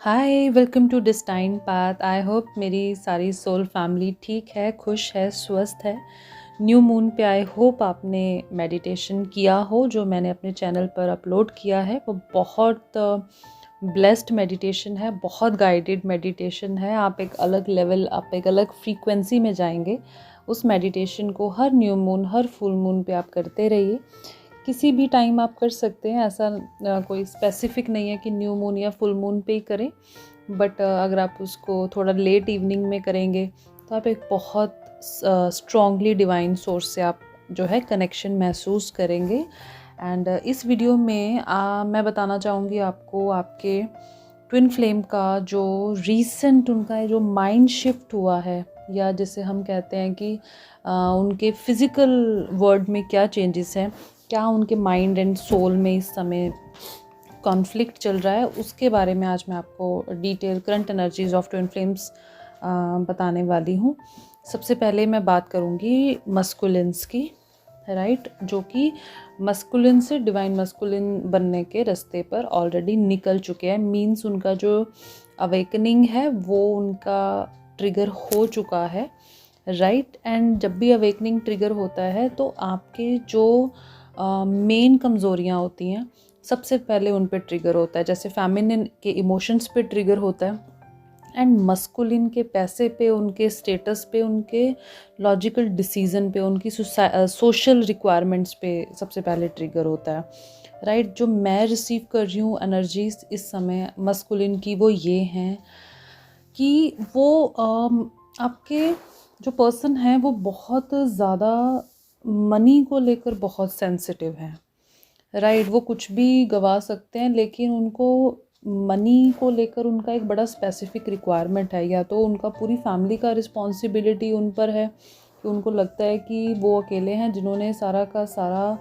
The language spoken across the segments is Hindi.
Hi, welcome to Destine Path. I hope मेरी सारी सोल फैमिली ठीक है, खुश है, स्वस्थ है। न्यू मून पे आई होप आपने मेडिटेशन किया हो। जो मैंने अपने चैनल पर अपलोड किया है वो बहुत ब्लेस्ड मेडिटेशन है, बहुत गाइडेड मेडिटेशन है। आप एक अलग लेवल, आप एक अलग फ्रीक्वेंसी में जाएंगे। उस मेडिटेशन को हर न्यू मून, हर फुल मून पे आप करते रहिए। किसी भी टाइम आप कर सकते हैं, ऐसा कोई स्पेसिफिक नहीं है कि न्यू मून या फुल मून पे ही करें। बट अगर आप उसको थोड़ा लेट इवनिंग में करेंगे तो आप एक बहुत स्ट्रॉन्गली डिवाइन सोर्स से आप जो है कनेक्शन महसूस करेंगे। एंड इस वीडियो में मैं बताना चाहूँगी आपको आपके ट्विन फ्लेम का जो रीसेंट उनका जो माइंड शिफ्ट हुआ है, या जिसे हम कहते हैं कि उनके फिज़िकल वर्ल्ड में क्या चेंजेस हैं, क्या उनके माइंड एंड सोल में इस समय कॉन्फ्लिक्ट चल रहा है, उसके बारे में आज मैं आपको detail current energies of twin flames बताने वाली हूँ। सबसे पहले मैं बात करूँगी मस्कुलिन्स की, राइट, जो कि मस्कुलिन से डिवाइन मस्कुलिन बनने के रास्ते पर ऑलरेडी निकल चुके हैं। मीन्स उनका जो अवेकनिंग है वो उनका ट्रिगर हो चुका है, राइट। एंड जब भी अवेकनिंग ट्रिगर होता है तो आपके जो मेन कमज़ोरियाँ होती हैं सबसे पहले उन पे ट्रिगर होता है। जैसे फेमिनिन के इमोशंस पे ट्रिगर होता है, एंड मस्कुलिन के पैसे पे, उनके स्टेटस पे, उनके लॉजिकल डिसीजन पे, उनकी सोशल रिक्वायरमेंट्स पे सबसे पहले ट्रिगर होता है, राइट। जो मैं रिसीव कर रही हूँ एनर्जीज इस समय मस्कुलिन की, वो ये हैं कि वो आपके जो पर्सन है वो बहुत ज़्यादा मनी को लेकर बहुत सेंसिटिव हैं, राइट। वो कुछ भी गवा सकते हैं, लेकिन उनको मनी को लेकर उनका एक बड़ा स्पेसिफिक रिक्वायरमेंट है। या तो उनका पूरी फैमिली का रिस्पॉन्सिबिलिटी उन पर है कि उनको लगता है कि वो अकेले हैं जिन्होंने सारा का सारा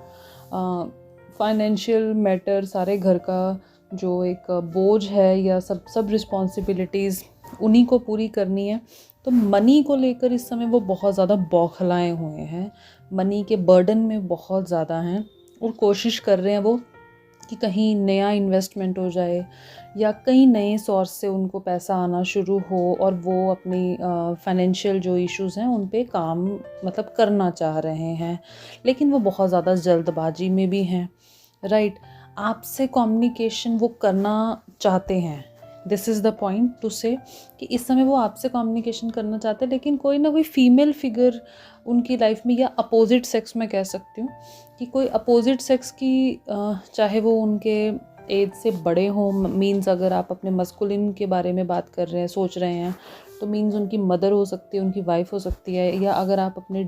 फाइनेंशियल मैटर, सारे घर का जो एक बोझ है या सब रिस्पॉन्सिबिलिटीज़ उन्हीं को पूरी करनी है। तो मनी को लेकर इस समय वो बहुत ज़्यादा बौखलाए हुए हैं, मनी के बर्डन में बहुत ज़्यादा हैं, और कोशिश कर रहे हैं वो कि कहीं नया इन्वेस्टमेंट हो जाए या कहीं नए सोर्स से उनको पैसा आना शुरू हो, और वो अपनी फाइनेंशियल जो इश्यूज़ हैं उन पे काम मतलब करना चाह रहे हैं। लेकिन वो बहुत ज़्यादा जल्दबाजी में भी हैं, राइट। आपसे कम्युनिकेशन वो करना चाहते हैं, this is the point two से कि इस समय वो आपसे कम्युनिकेशन करना चाहते हैं, लेकिन कोई ना कोई फीमेल फिगर उनकी लाइफ में, या अपोजिट सेक्स में कह सकती हूँ कि कोई अपोजिट सेक्स की, चाहे वो उनके एज से बड़े हों, मीन्स अगर आप अपने मस्कुलिन के बारे में बात कर रहे हैं, सोच रहे हैं, तो मीन्स उनकी मदर हो सकती है, उनकी वाइफ हो सकती है। या अगर आप अपने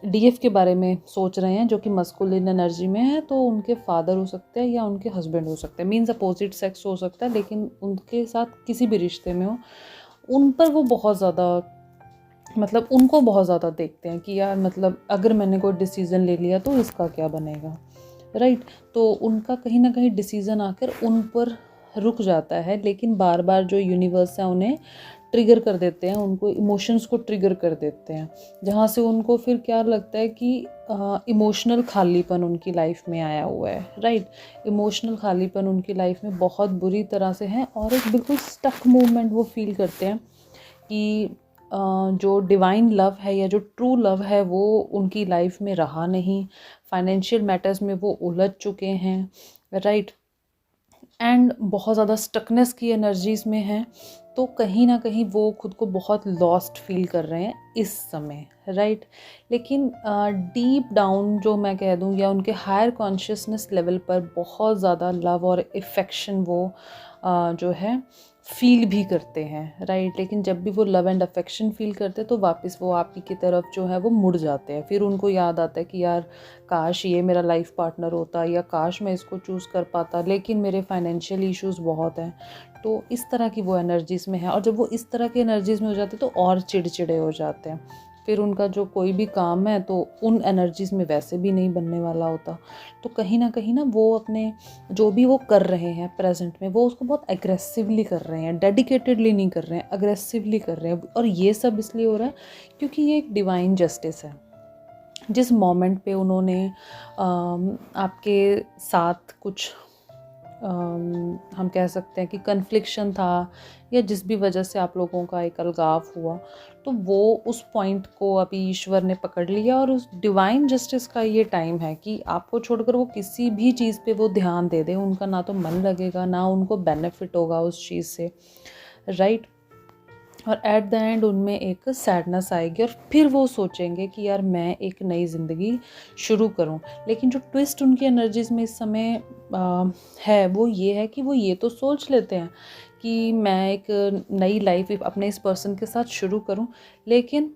डीएफ के बारे में सोच रहे हैं जो कि मस्कुलिन एनर्जी में है, तो उनके फादर हो सकते हैं या उनके हस्बैंड हो सकते हैं। मीन्स अपोजिट सेक्स हो सकता है, लेकिन उनके साथ किसी भी रिश्ते में हो, उन पर वो बहुत ज़्यादा मतलब उनको बहुत ज़्यादा देखते हैं कि यार मतलब अगर मैंने कोई डिसीज़न ले लिया तो इसका क्या बनेगा, राइट। तो उनका कहीं ना कहीं डिसीज़न आकर उन पर रुक जाता है, लेकिन बार बार जो यूनिवर्स है उन्हें ट्रिगर कर देते हैं, उनको इमोशंस को ट्रिगर कर देते हैं, जहाँ से उनको फिर क्या लगता है कि इमोशनल खालीपन उनकी लाइफ में आया हुआ है, राइट। इमोशनल खालीपन उनकी लाइफ में बहुत बुरी तरह से है, और एक बिल्कुल स्टक मूवमेंट वो फील करते हैं कि जो डिवाइन लव है या जो ट्रू लव है वो उनकी लाइफ में रहा नहीं। फाइनेंशियल मैटर्स में वो उलझ चुके हैं, राइट। एंड बहुत ज़्यादा स्टकनेस की एनर्जीज में हैं, तो कहीं ना कहीं वो खुद को बहुत लॉस्ट फील कर रहे हैं इस समय, राइट। लेकिन डीप डाउन जो मैं कह दूं, या उनके हायर कॉन्शियसनेस लेवल पर बहुत ज़्यादा लव और इफ़ेक्शन वो जो है फील भी करते हैं, राइट। लेकिन जब भी वो लव एंड अफेक्शन फील करते हैं तो वापस वो आप ही की तरफ जो है वो मुड़ जाते हैं। फिर उनको याद आता है कि यार काश ये मेरा लाइफ पार्टनर होता, या काश मैं इसको चूज़ कर पाता, लेकिन मेरे फाइनेंशियल इश्यूज़ बहुत हैं। तो इस तरह की वो एनर्जीज़ में है, और जब वो इस तरह की एनर्जीज़ में हो जाते हैं तो और चिड़चिड़े हो जाते हैं। फिर उनका जो कोई भी काम है तो उन एनर्जीज़ में वैसे भी नहीं बनने वाला होता। तो कहीं ना वो अपने जो भी वो कर रहे हैं प्रेजेंट में, वो उसको बहुत एग्रेसिवली कर रहे हैं, डेडिकेटेडली नहीं कर रहे हैं, अग्रेसिवली कर रहे हैं। और ये सब इसलिए हो रहा है क्योंकि ये एक डिवाइन जस्टिस है। जिस मोमेंट पे उन्होंने आपके साथ कुछ हम कह सकते हैं कि कन्फ्लिक्शन था, या जिस भी वजह से आप लोगों का एक अलगाव हुआ, तो वो उस पॉइंट को अभी ईश्वर ने पकड़ लिया। और उस डिवाइन जस्टिस का ये टाइम है कि आपको छोड़कर वो किसी भी चीज़ पे वो ध्यान दे दें, उनका ना तो मन लगेगा, ना उनको बेनिफिट होगा उस चीज़ से, राइट। और एट द एंड उनमें एक सैडनेस आएगी, और फिर वो सोचेंगे कि यार मैं एक नई ज़िंदगी शुरू करूं। लेकिन जो ट्विस्ट उनकी एनर्जीज़ में इस समय है, वो ये है कि वो ये तो सोच लेते हैं कि मैं एक नई लाइफ अपने इस पर्सन के साथ शुरू करूं, लेकिन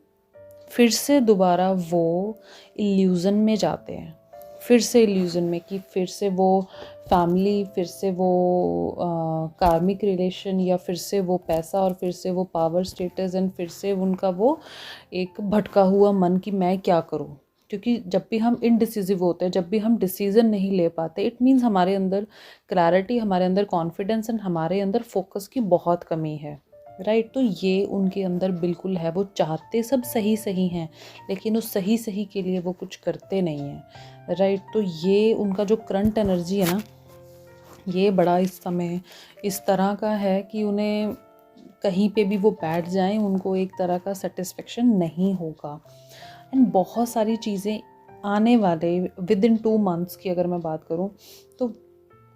फिर से दोबारा वो इल्यूज़न में जाते हैं, फिर से इल्यूज़न में कि फिर से वो फैमिली, फिर से वो कार्मिक रिलेशन, या फिर से वो पैसा, और फिर से वो पावर स्टेटस, एंड फिर से उनका वो एक भटका हुआ मन कि मैं क्या करूं। क्योंकि जब भी हम इनडिसिसिव होते हैं, जब भी हम डिसीज़न नहीं ले पाते, इट मीन्स हमारे अंदर क्लैरिटी, हमारे अंदर कॉन्फिडेंस एंड हमारे अंदर फोकस की बहुत कमी है, राइट। तो ये उनके अंदर बिल्कुल है, वो चाहते सब सही सही हैं, लेकिन उस सही सही के लिए वो कुछ करते नहीं हैं, राइट। तो ये उनका जो करंट एनर्जी है ना, ये बड़ा इस समय इस तरह का है कि उन्हें कहीं पे भी वो बैठ जाएं, उनको एक तरह का सेटिस्फेक्शन नहीं होगा। एंड बहुत सारी चीज़ें आने वाले विद इन 2 मंथ्स की अगर मैं बात करूं, तो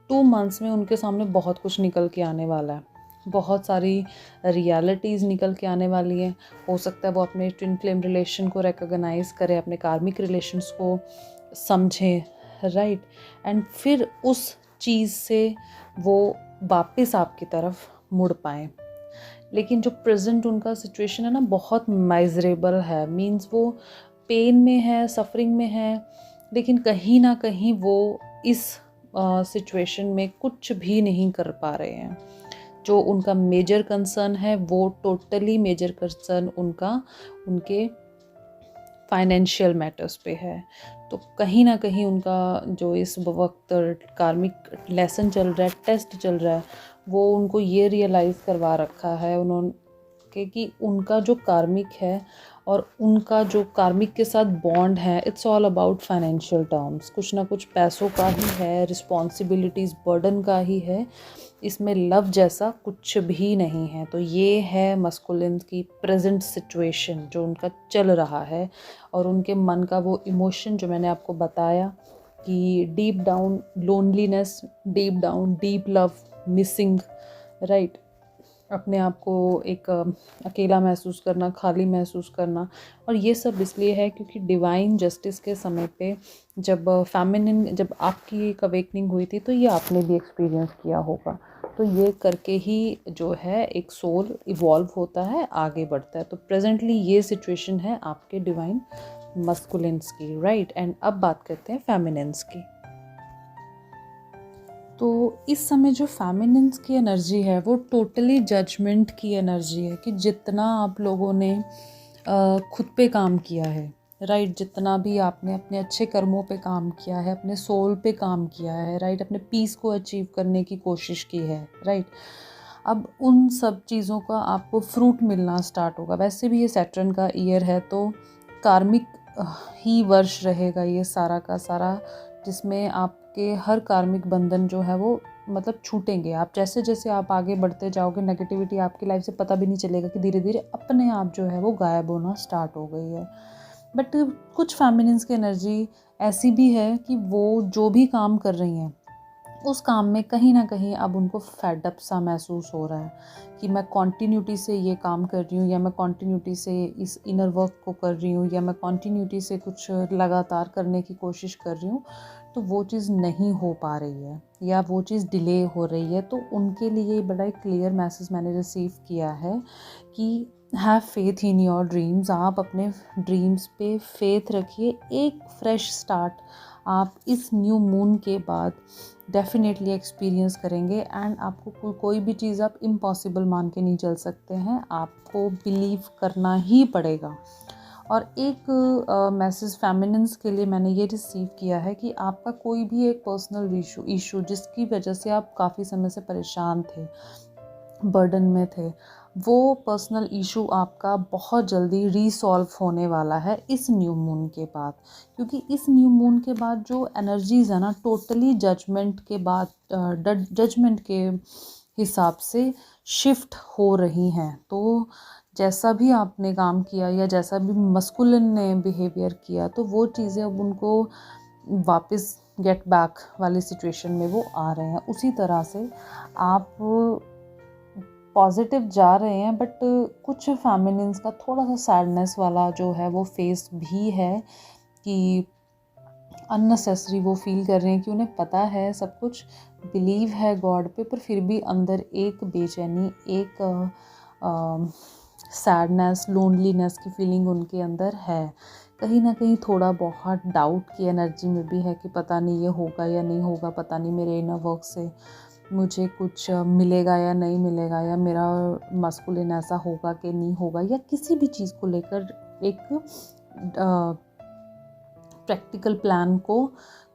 2 मंथ्स में उनके सामने बहुत कुछ निकल के आने वाला है, बहुत सारी रियलिटीज़ निकल के आने वाली हैं। हो सकता है वो अपने ट्विन फ्लेम रिलेशन को रिकॉग्नाइज़ करें, अपने कार्मिक रिलेशंस को समझें, राइट। एंड फिर उस चीज़ से वो वापस आपकी तरफ मुड़ पाएँ। लेकिन जो प्रेजेंट उनका सिचुएशन है ना, बहुत माइजरेबल है, मीन्स वो पेन में है, सफरिंग में है, लेकिन कहीं ना कहीं वो इस सिचुएशन में कुछ भी नहीं कर पा रहे हैं। जो उनका मेजर कंसर्न है, वो टोटली मेजर कंसर्न उनका उनके फाइनेंशियल मैटर्स पे है। तो कहीं ना कहीं उनका जो इस वक्त कार्मिक लेसन चल रहा है, टेस्ट चल रहा है, वो उनको ये रियलाइज़ करवा रखा है उन्होंने कि उनका जो कार्मिक है और उनका जो कार्मिक के साथ बॉन्ड है, it's all about financial terms. कुछ ना कुछ पैसों का ही है, रिस्पॉन्सिबिलिटीज़ बर्डन का ही है, इसमें लव जैसा कुछ भी नहीं है। तो ये है मस्कुलिन की प्रेजेंट सिचुएशन जो उनका चल रहा है। और उनके मन का वो इमोशन जो मैंने आपको बताया कि deep down loneliness, deep down deep love, missing, right. अपने आप को एक अकेला महसूस करना, खाली महसूस करना। और ये सब इसलिए है क्योंकि डिवाइन जस्टिस के समय पे जब जब आपकी एक अवेकनिंग हुई थी, तो ये आपने भी एक्सपीरियंस किया होगा। तो ये करके ही जो है एक सोल इवॉल्व होता है, आगे बढ़ता है। तो प्रेजेंटली ये सिचुएशन है आपके डिवाइन मस्कुलिन्स की, राइट। एंड अब बात करते हैं फेमिनिन्स की। तो इस समय जो फेमिनिन्स की एनर्जी है, वो टोटली जजमेंट की एनर्जी है कि जितना आप लोगों ने खुद पे काम किया है, राइट, जितना भी आपने अपने अच्छे कर्मों पे काम किया है, अपने सोल पे काम किया है, राइट, अपने पीस को अचीव करने की कोशिश की है, राइट, अब उन सब चीज़ों का आपको फ्रूट मिलना स्टार्ट होगा। वैसे भी ये सैटर्न का ईयर है, तो कार्मिक ही वर्ष रहेगा ये सारा का सारा, जिसमें आपके हर कार्मिक बंधन जो है वो मतलब छूटेंगे। आप जैसे जैसे आप आगे बढ़ते जाओगे, नेगेटिविटी आपकी लाइफ से पता भी नहीं चलेगा कि धीरे धीरे अपने आप जो है वो गायब होना स्टार्ट हो गई है। बट कुछ फेमिनिन्स की एनर्जी ऐसी भी है कि वो जो भी काम कर रही हैं, उस काम में कहीं ना कहीं अब उनको फेडअप सा महसूस हो रहा है कि मैं कॉन्टीन्यूटी से ये काम कर रही हूँ, या मैं कॉन्टीन्यूटी से इस इनर वर्क को कर रही हूँ, या मैं कॉन्टीन्यूटी से कुछ लगातार करने की कोशिश कर रही हूँ, तो वो चीज़ नहीं हो पा रही है, या वो चीज़ डिले हो रही है। तो उनके लिए बड़ा एक क्लियर मैसेज मैंने रिसीव किया है कि have faith in your dreams. आप अपने ड्रीम्स पे फेथ रखिए। एक फ्रेश स्टार्ट आप इस न्यू मून के बाद डेफिनेटली एक्सपीरियंस करेंगे। एंड आपको कोई भी चीज़ आप इम्पॉसिबल मान के नहीं चल सकते हैं, आपको बिलीव करना ही पड़ेगा। और एक मैसेज फेमिनिन्स के लिए मैंने ये रिसीव किया है कि आपका कोई भी एक पर्सनल इशू जिसकी वजह से आप काफ़ी समय से परेशान थे, बर्डन में थे, वो पर्सनल इशू आपका बहुत जल्दी रीसॉल्व होने वाला है इस न्यू मून के बाद, क्योंकि इस न्यू मून के बाद जो एनर्जीज़ है ना टोटली जजमेंट के बाद, जजमेंट के हिसाब से शिफ्ट हो रही हैं। तो जैसा भी आपने काम किया या जैसा भी मस्कुलिन ने बिहेवियर किया, तो वो चीज़ें अब उनको वापस गेट बैक वाली सिचुएशन में वो आ रहे हैं। उसी तरह से आप पॉजिटिव जा रहे हैं, बट कुछ फेमिनिन्स का थोड़ा सा सैडनेस वाला जो है वो फेस भी है कि अननेसेसरी वो फील कर रहे हैं कि उन्हें पता है सब कुछ, बिलीव है गॉड पे, पर फिर भी अंदर एक बेचैनी, एक सैडनेस, लोनलीनेस की फीलिंग उनके अंदर है। कहीं ना कहीं थोड़ा बहुत डाउट की एनर्जी में भी है कि पता नहीं ये होगा या नहीं होगा, पता नहीं मेरे इनर वर्क से मुझे कुछ मिलेगा या नहीं मिलेगा, या मेरा मस्कुलिन ऐसा होगा कि नहीं होगा, या किसी भी चीज़ को लेकर एक प्रैक्टिकल प्लान को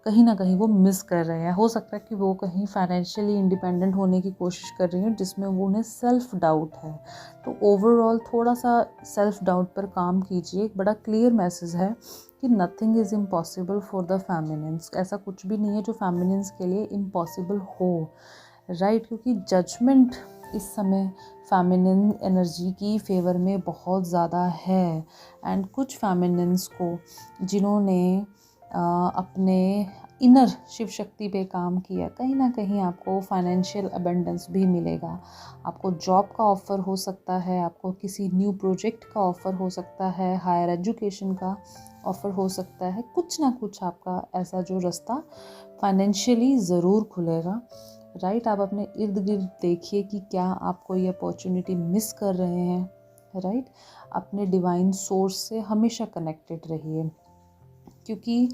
कहीं ना कहीं वो मिस कर रहे हैं। हो सकता है कि वो कहीं फाइनेंशियली इंडिपेंडेंट होने की कोशिश कर रही हैं जिसमें वो उन्हें सेल्फ डाउट है। तो ओवरऑल थोड़ा सा सेल्फ डाउट पर काम कीजिए। एक बड़ा क्लियर मैसेज है कि nothing is impossible for the feminines. ऐसा कुछ भी नहीं है जो फेमिनिन्स के लिए इम्पॉसिबल हो, राइट? क्योंकि जजमेंट इस समय फेमिनिन एनर्जी की फेवर में बहुत ज़्यादा है। एंड कुछ फेमिनिन्स को जिन्होंने अपने इनर शिव शक्ति पे काम किया, कहीं ना कहीं आपको फाइनेंशियल अबंडेंस भी मिलेगा। आपको जॉब का ऑफ़र हो सकता है, आपको किसी न्यू प्रोजेक्ट का ऑफ़र हो सकता है, हायर एजुकेशन का ऑफ़र हो सकता है। कुछ ना कुछ आपका ऐसा जो रास्ता फाइनेंशियली ज़रूर खुलेगा, राइट? आप अपने इर्द गिर्द देखिए कि क्या आप कोई अपॉर्चुनिटी मिस कर रहे हैं, राइट? अपने डिवाइन सोर्स से हमेशा कनेक्टेड रहिए, क्योंकि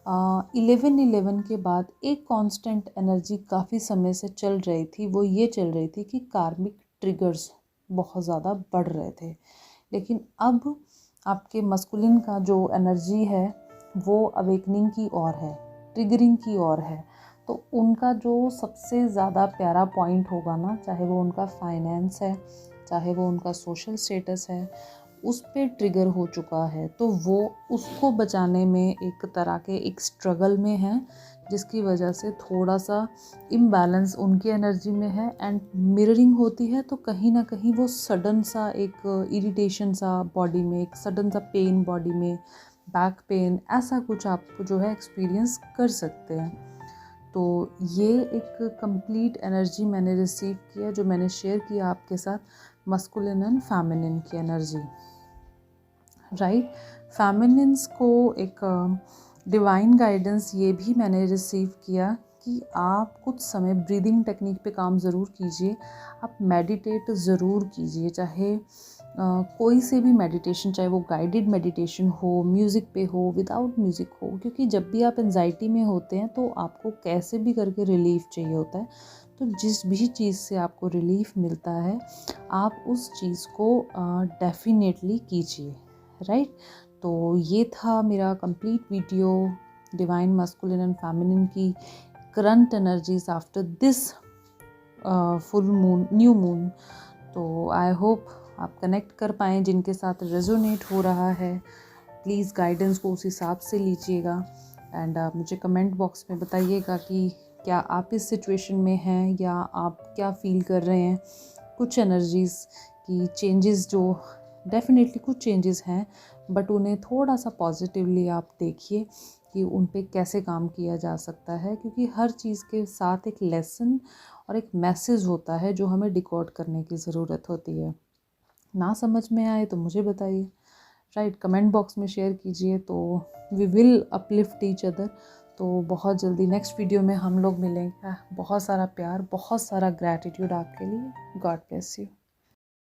11/11 के बाद एक कांस्टेंट एनर्जी काफ़ी समय से चल रही थी। वो ये चल रही थी कि कार्मिक ट्रिगर्स बहुत ज़्यादा बढ़ रहे थे, लेकिन अब आपके मस्कुलिन का जो एनर्जी है वो अवेकनिंग की ओर है, ट्रिगरिंग की ओर है। तो उनका जो सबसे ज़्यादा प्यारा पॉइंट होगा ना, चाहे वो उनका फाइनेंस है, चाहे वो उनका सोशल स्टेटस है, उस पे ट्रिगर हो चुका है। तो वो उसको बचाने में एक तरह के एक स्ट्रगल में है, जिसकी वजह से थोड़ा सा इम्बैलेंस उनकी एनर्जी में है। एंड मिररिंग होती है तो कहीं ना कहीं वो सडन सा एक इरिटेशन सा बॉडी में, एक सडन सा पेन बॉडी में, बैक पेन, ऐसा कुछ आप जो है एक्सपीरियंस कर सकते हैं। तो ये एक कंप्लीट एनर्जी मैंने रिसीव किया, जो मैंने शेयर किया आपके साथ, मस्कुलिन एंड फेमिनिन की एनर्जी, राइट? फेमिनिन्स को एक डिवाइन गाइडेंस ये भी मैंने रिसीव किया कि आप कुछ समय ब्रीदिंग टेक्निक पे काम ज़रूर कीजिए, आप मेडिटेट ज़रूर कीजिए, चाहे कोई से भी मेडिटेशन, चाहे वो गाइडेड मेडिटेशन हो, म्यूज़िक पे हो, विदाउट म्यूज़िक हो, क्योंकि जब भी आप एंजाइटी में होते हैं तो आपको कैसे भी करके रिलीफ चाहिए होता है। तो जिस भी चीज़ से आपको रिलीफ मिलता है आप उस चीज़ को डेफिनेटली कीजिए, राइट? तो ये था मेरा complete video divine masculine and feminine की current energies after this full moon, new moon. तो आई होप आप कनेक्ट कर पाएँ, जिनके साथ रेजोनेट हो रहा है प्लीज़ गाइडेंस को उस हिसाब से लीजिएगा। एंड मुझे कमेंट बॉक्स में बताइएगा कि क्या आप इस सिचुएशन में हैं या आप क्या फील कर रहे हैं। कुछ एनर्जीज़ की चेंजेस, जो डेफिनेटली कुछ चेंजेस हैं, बट उन्हें थोड़ा सा पॉजिटिवली आप देखिए कि उन पे कैसे काम किया जा सकता है, क्योंकि हर चीज़ के साथ एक लेसन और एक मैसेज होता है जो हमें डिकोड करने की ज़रूरत होती है। ना समझ में आए तो मुझे बताइए, राइट? कमेंट बॉक्स में शेयर कीजिए, तो we will uplift each other. तो बहुत जल्दी नेक्स्ट वीडियो में हम लोग मिलेंगे। बहुत सारा प्यार, बहुत सारा ग्रैटिट्यूड आपके लिए। God bless you.